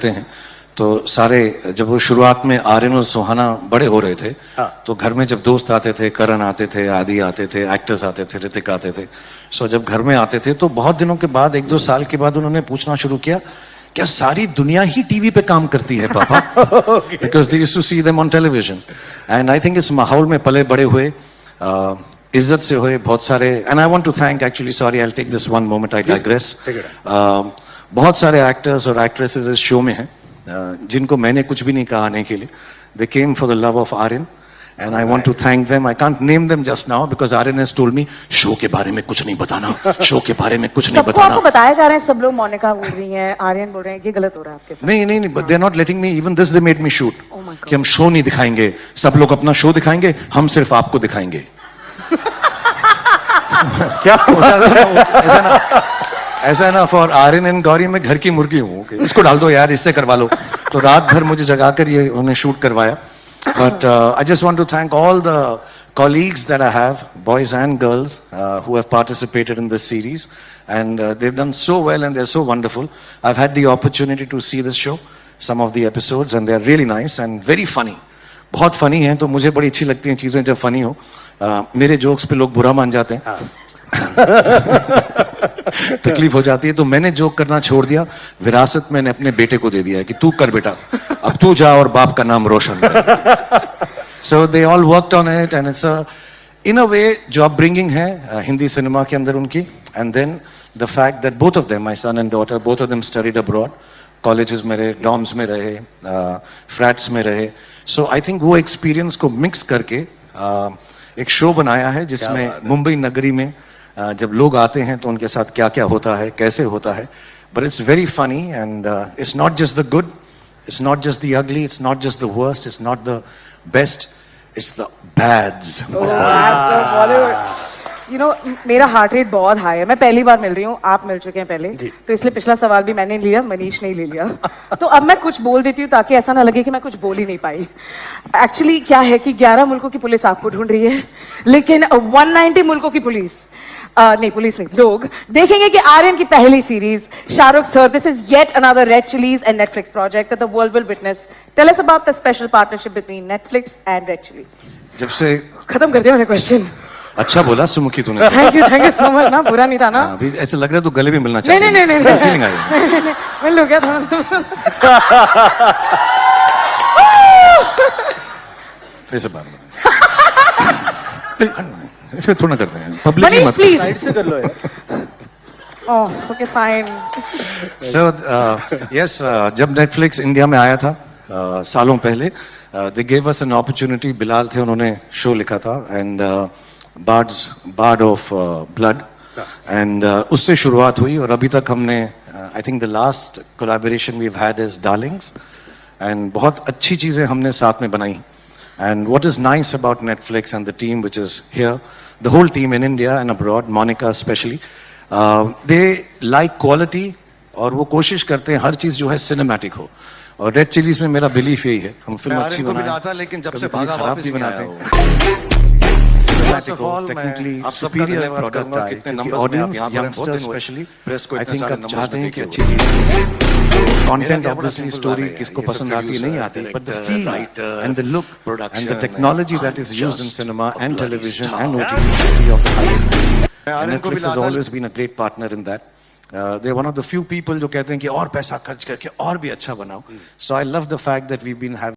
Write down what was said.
हैं तो सारे जब वो शुरुआत में आर्यन और सुहाना बड़े हो रहे थे तो घर में जब दोस्त आते थे, करण आते थे, आदि आते थे, एक्टर्स आते थे, ऋतिक आते थे, सो जब घर में आते थे तो बहुत दिनों के बाद 1-2 साल के बाद उन्होंने पूछना शुरू किया क्या सारी दुनिया ही टीवी पे काम करती है पापा, because they used to see them on television and I think इस माहौल में पले बड़े हुए, इज्जत से हुए बहुत सारे, and I want to thank actually, sorry I will take this one moment, I digress, बहुत सारे एक्टर्स और एक्ट्रेसेस इस शो में हैं जिनको मैंने कुछ भी नहीं कहा आने के लिए. They came for the love of Aryan and I want to thank them. I can't name them just now because Aryan has told me show के बारे में कुछ नहीं बताना, शो के बारे में कुछ नहीं बताना. आपको बताया जा रहा है, सब लोग मोनिका बोल रही हैं, आर्यन बोल रहे हैं, ये गलत हो रहा है आपके साथ. नहीं, but they are not letting me, even this they made me shoot कि हम शो नहीं दिखाएंगे, सब लोग अपना शो दिखाएंगे, हम सिर्फ आपको दिखाएंगे. क्या ऐसा है ना, फॉर आर्यन एंड गौरी मैं घर की मुर्गी हूँ, इसको डाल दो यार, इससे करवा लो. तो रात भर मुझे जगाकर ये उन्हें शूट करवाया. But I just want to thank all the colleagues that I have, boys and girls, who have participated in this series, and they've done so well and they're so wonderful. I've had the opportunity to see this show, some of the episodes, and they're really nice and very funny. बहुत funny हैं, तो मुझे बड़ी अच्छी लगती हैं चीज़ें जब funny हो. मेरे जोक्स पे लोग बुरा मान जाते हैं. तकलीफ हो जाती है, तो मैंने जोक करना छोड़ दिया. विरासत मैंने अपने बेटे को दे दिया है कि तू कर बेटा, अब तू जा और बाप का नाम रोशन कर. So they all worked on it and it's in a way job bringing है हिंदी सिनेमा के अंदर उनकी. And then the fact that both of them, my son and daughter, both of them studied abroad, colleges में रहे, dorms में रहे, flats में रहे. So I think वो experience को mix करके एक शो बनाया है जिसमें मुंबई नगरी में जब लोग आते हैं तो उनके साथ क्या क्या होता है, कैसे होता है. But it's very funny and it's not just the good, it's not just the ugly, it's not just the worst, it's not the best, it's the bads of Bollywood. You know, मेरा heart rate बहुत high है. मैं पहली बार मिल रही हूँ, आप मिल चुके हैं पहले, तो इसलिए पिछला सवाल भी मैंने लिया, मनीष ने ही ले लिया. तो अब मैं कुछ बोल देती हूँ ताकि ऐसा ना लगे कि मैं कुछ बोल ही नहीं पाई. एक्चुअली क्या है कि 11 मुल्कों की पुलिस आपको ढूंढ रही है, लेकिन 190 मुल्कों की पुलिस नहीं, पुलिस नहीं, लोग देखेंगे कि आर्यन की पहली series Shahrukh sir, this is yet another Red Chillies and Netflix project that the world will witness. Tell us about the special partnership between Netflix and Red Chillies. जब से खत्म कर दिया मैंने क्वेश्चन. अच्छा बोला सुमुखी तूने. Thank you so much. ना बुरा नहीं था ना. अभी ऐसे लग रहा है तू गले भी मिलना चाहती है. नहीं फीलिंग आ रही है. मिल लो क्या था. फिर से बात ऐसे थोड़ा करते हैं, पब्लिक मनीष मत प्लीज साइड से कर लो यार. Oh okay fine. So yes, जब नेटफ्लिक्स इंडिया में आया था सालों पहले, they gave us an opportunity. Bilal थे, उन्होंने शो लिखा था and Bard of Blood, and उससे शुरुआत हुई और अभी तक हमने I think the last collaboration we have had is Darlings, and बहुत अच्छी चीज़ें हमने साथ में बनाई. And what is nice about Netflix and the team which is here, the whole team in India and abroad, Monica especially, they like quality और वो कोशिश करते हैं हर चीज़ जो है सिनेमैटिक हो. और रेड चिलीज में मेरा बिलीफ यही है, हम फिल्म अच्छी बनाते हैं, लेकिन जब से खराब भी बनाते हैं. टेक्निकली सुपीरियर प्रोडक्ट आए क्योंकि audience, youngsters specially, I think अब चाहते हैं कि अच्छी चीज़. Content, obviously, story किसको पसंद आती है नहीं आती, but the feel and the look and the technology that is used in cinema and television and OTT should be of the highest quality. And Netflix has always been a great partner in that. They're one of the few people जो कहते हैं कि और पैसा खर्च करके और भी अच्छा बनाओ. So I love the fact that we've been having